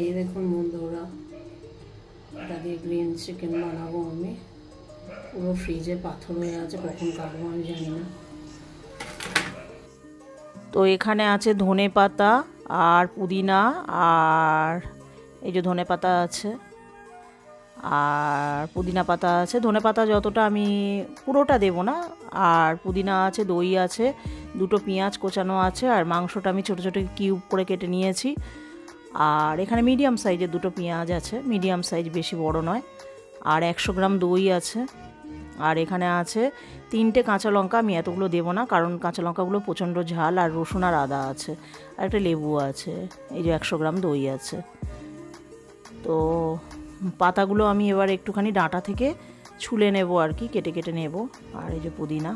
এই দেখুন বন্ধুরা, এটা দিয়ে গ্রিন চিকেন বানাবো আমি। পুরো ফ্রিজে পাথর হয়ে আছে, কখন কাটবো আমি জানি না। তো এখানে আছে ধনে পাতা আর পুদিনা, আর এই যে ধনে পাতা আছে আর পুদিনা পাতা আছে। ধনে পাতা যতটা আমি পুরোটা দেব না, আর পুদিনা আছে, দই আছে, দুটো পেঁয়াজ কোচানো আছে, আর মাংসটা আমি ছোটো ছোটো কিউব করে কেটে নিয়েছি। আর এখানে মিডিয়াম সাইজের দুটো পেঁয়াজ আছে, মিডিয়াম সাইজ, বেশি বড় নয়। আর 100 গ্রাম দই আছে। আর এখানে আছে 3টে কাঁচা লঙ্কা। আমি এতগুলো দেবো না, কারণ কাঁচা লঙ্কাগুলো প্রচণ্ড ঝাল। আর রসুন আর আদা আছে, আর একটা লেবু আছে। এই যে 100 গ্রাম দই আছে। তো পাতাগুলো আমি এবার একটুখানি ডাঁটা থেকে ছুলে নেব আর কি, কেটে কেটে নেব। আর এই যে পুদিনা,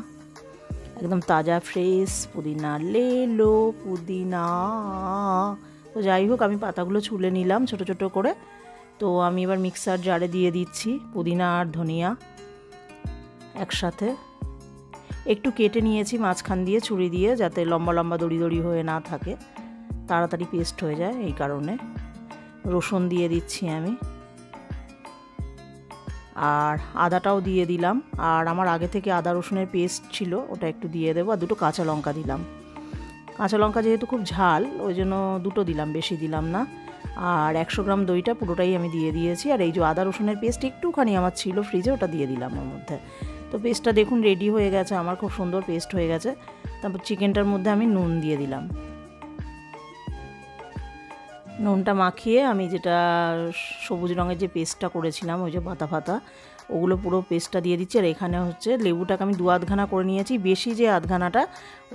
একদম তাজা ফ্রেশ পুদিনা, লেলো পুদিনা। তো যাই হোক, আমি পাতাগুলো ছুলে নিলাম ছোট ছোট করে। তো আমি এবার মিক্সার জারে দিয়ে দিচ্ছি পুদিনা আর ধনিয়া একসাথে। একটু কেটে নিয়েছি মাঝখান দিয়ে ছুরি দিয়ে, যাতে লম্বা লম্বা দড়ি দড়ি হয়ে না থাকে, তাড়াতাড়ি পেস্ট হয়ে যায় এই কারণে। রসুন দিয়ে দিচ্ছি আমি, আর আদাটাও দিয়ে দিলাম। আর আমার আগে থেকে আদা রসুনের পেস্ট ছিল, ওটা একটু দিয়ে দেবো। আর দুটো কাঁচা লঙ্কা দিলাম। কাঁচা লঙ্কা যেহেতু খুব ঝাল, ওই জন্য দুটো দিলাম, বেশি দিলাম না। আর 100 গ্রাম দইটা পুরোটাই আমি দিয়ে দিয়েছি। আর এই যে আদা রসুনের পেস্ট একটুখানি আমার ছিল ফ্রিজে, ওটা দিয়ে দিলাম ওর মধ্যে। তো পেস্টটা দেখুন রেডি হয়ে গেছে আমার, খুব সুন্দর পেস্ট হয়ে গেছে। তারপর চিকেনটার মধ্যে আমি নুন দিয়ে দিলাম। নুনটা মাখিয়ে আমি যেটা সবুজ রঙের যে পেস্টটা করেছিলাম, ওই যে পাতা ফাতা, ওগুলো পুরো পেস্টটা দিয়ে দিচ্ছি। আর এখানে হচ্ছে লেবুটাকে আমি 2 আধখানা করে নিয়েছি, বেশি যে আধখানাটা,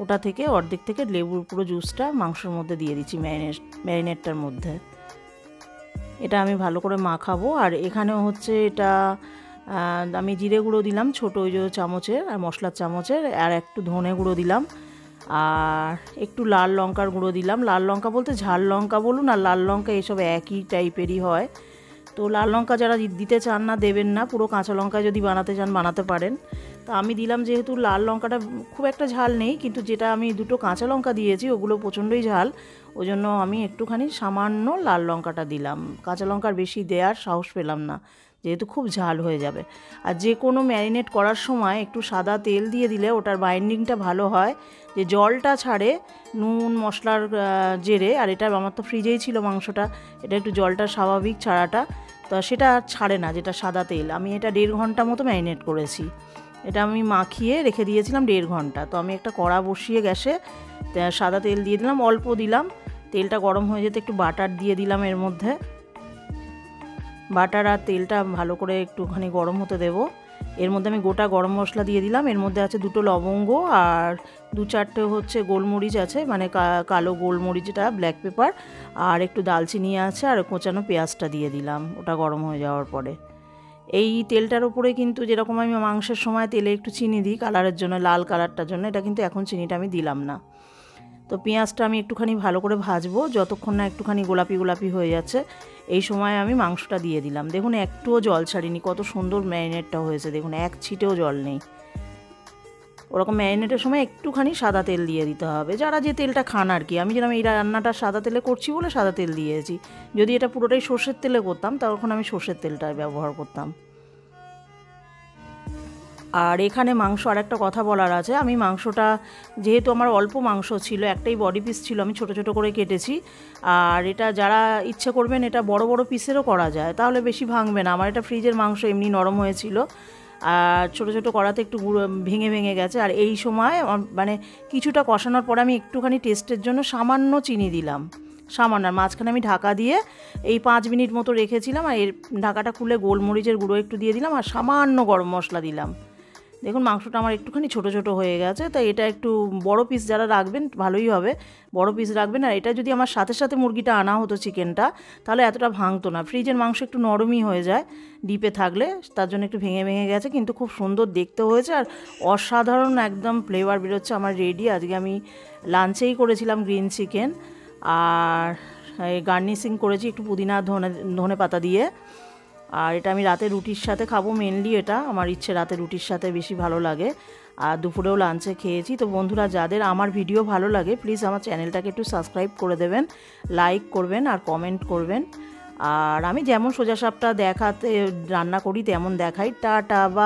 ওটা থেকে অর্ধেক থেকে লেবুর পুরো জুসটা মাংসের মধ্যে দিয়ে দিচ্ছি, ম্যারিনেটটার মধ্যে। এটা আমি ভালো করে মাখাবো। আর এখানেও হচ্ছে এটা আমি জিরে গুঁড়ো দিলাম ছোটো, ওই যে চামচের, আর মশলার চামচের, আর একটু ধনে গুঁড়ো দিলাম, আর একটু লাল লঙ্কার গুঁড়ো দিলাম। লাল লঙ্কা বলতে ঝাল লঙ্কা বলুন আর লাল লঙ্কা, এসব একই টাইপেরই হয়। তো লাল লঙ্কা যারা দিতে চান না দেবেন না, পুরো কাঁচা লঙ্কা যদি বানাতে চান বানাতে পারেন। তো আমি দিলাম, যেহেতু লাল লঙ্কাটা খুব একটা ঝাল নেই, কিন্তু যেটা আমি দুটো কাঁচা লঙ্কা দিয়েছি ওগুলো প্রচণ্ডই ঝাল, ওই জন্য আমি একটুখানি সামান্য লাল লঙ্কাটা দিলাম। কাঁচা লঙ্কার বেশি দেওয়ার সাহস পেলাম না, যেহেতু খুব ঝাল হয়ে যাবে। আর যে কোনো ম্যারিনেট করার সময় একটু সাদা তেল দিয়ে দিলে ওটার বাইন্ডিংটা ভালো হয়, যে জলটা ছাড়ে নুন মশলার জেরে। আর এটা আমার তো ফ্রিজেই ছিল মাংসটা, এটা একটু জলটা স্বাভাবিক ছাড়াটা, তো সেটা ছাড়ে না যেটা সাদা তেল। আমি এটা 1.5 ঘন্টা মতো ম্যারিনেট করেছি। এটা আমি মাখিয়ে রেখে দিয়েছিলাম 1.5 ঘন্টা। তো আমি একটা কড়া বসিয়ে গ্যাসে সাদা তেল দিয়ে দিলাম, অল্প দিলাম। তেলটা গরম হয়ে যেতে একটু বাটার দিয়ে দিলাম এর মধ্যে। বাটার আর তেলটা ভালো করে একটুখানি গরম হতে দেব। এর মধ্যে আমি গোটা গরম মশলা দিয়ে দিলাম। এর মধ্যে আছে 2টো লবঙ্গ আর 2-4টে হচ্ছে গোলমরিচ আছে, মানে কালো গোলমরিচটা, ব্ল্যাক পেপার, আর একটু দালচিনি আছে, আর কোচানো পেঁয়াজটা দিয়ে দিলাম ওটা গরম হয়ে যাওয়ার পরে। এই তেলটার উপরে কিন্তু যেরকম আমি মাংসের সময় তেলে একটু চিনি দিই কালারের জন্য, লাল কালারটার জন্য, এটা কিন্তু এখন চিনিটা আমি দিলাম না। তো পেঁয়াজটা আমি একটুখানি ভালো করে ভাজবো, যতক্ষণ না একটুখানি গোলাপি গোলাপি হয়ে যাচ্ছে, এই সময় আমি মাংসটা দিয়ে দিলাম। দেখুন একটুও জল ছাড়িনি, কত সুন্দর ম্যারিনেটটা হয়েছে, দেখুন এক ছিটেও জল নেই। ওরকম ম্যারিনেটের সময় একটুখানি সাদা তেল দিয়ে দিতে হবে, যারা যে তেলটা খান আর কি। আমি যেরকম এই রান্নাটা সাদা তেলে করছি বলে সাদা তেল দিয়েছি, যদি এটা পুরোটাই সর্ষের তেলে করতাম তখন আমি সর্ষের তেলটা ব্যবহার করতাম। আর এখানে মাংস, আর একটা কথা বলার আছে, আমি মাংসটা যেহেতু আমার অল্প মাংস ছিল, একটাই বডি পিস ছিল, আমি ছোট ছোট করে কেটেছি। আর এটা যারা ইচ্ছে করবেন এটা বড় বড় পিসেরও করা যায়, তাহলে বেশি ভাঙবে না। আমার এটা ফ্রিজের মাংস এমনি নরম হয়েছিল, আর ছোট ছোট করাতে একটু ভেঙে ভেঙে গেছে। আর এই সময় মানে কিছুটা কষানোর পরে আমি একটুখানি টেস্টের জন্য সামান্য চিনি দিলাম, সামান্য। মাঝখানে আমি ঢাকা দিয়ে এই 5 মিনিট মতো রেখেছিলাম, আর এর ঢাকাটা খুলে গোলমরিচের গুঁড়ো একটু দিয়ে দিলাম, আর সামান্য গরম মশলা দিলাম। দেখুন মাংসটা আমার একটুখানি ছোট ছোট হয়ে গেছে, তাই এটা একটু বড় পিস যারা রাখবেন ভালোই হবে, বড় পিস রাখবেন। আর এটা যদি আমার সাথে সাথে মুরগিটা আনা হতো, চিকেনটা, তাহলে এতটা ভাঙতো না। ফ্রিজের মাংস একটু নরমই হয়ে যায় ডিপে থাকলে, তার জন্য একটু ভেঙে ভেঙে গেছে, কিন্তু খুব সুন্দর দেখতে হয়েছে আর অসাধারণ একদম ফ্লেভার বেরোচ্ছে। আমার রেডি। আজকে আমি লাঞ্চেই করেছিলাম গ্রিন চিকেন, আর গার্নিশিং করেছি একটু পুদিনা ধনে পাতা দিয়ে। আর এটা আমি রাতে রুটির সাথে খাবো, মেনলি এটা আমার ইচ্ছে, রাতে রুটির সাথে বেশি ভালো লাগে। আর দুপুরেও লাঞ্চে খেয়েছি। তো বন্ধুরা, যাদের আমার ভিডিও ভালো লাগে প্লিজ আমার চ্যানেলটাকে একটু সাবস্ক্রাইব করে দেবেন, লাইক করবেন আর কমেন্ট করবেন। আর আমি যেমন সোজাসাপটা দেখাতে রান্না করি তেমন দেখাই। টাটা বা।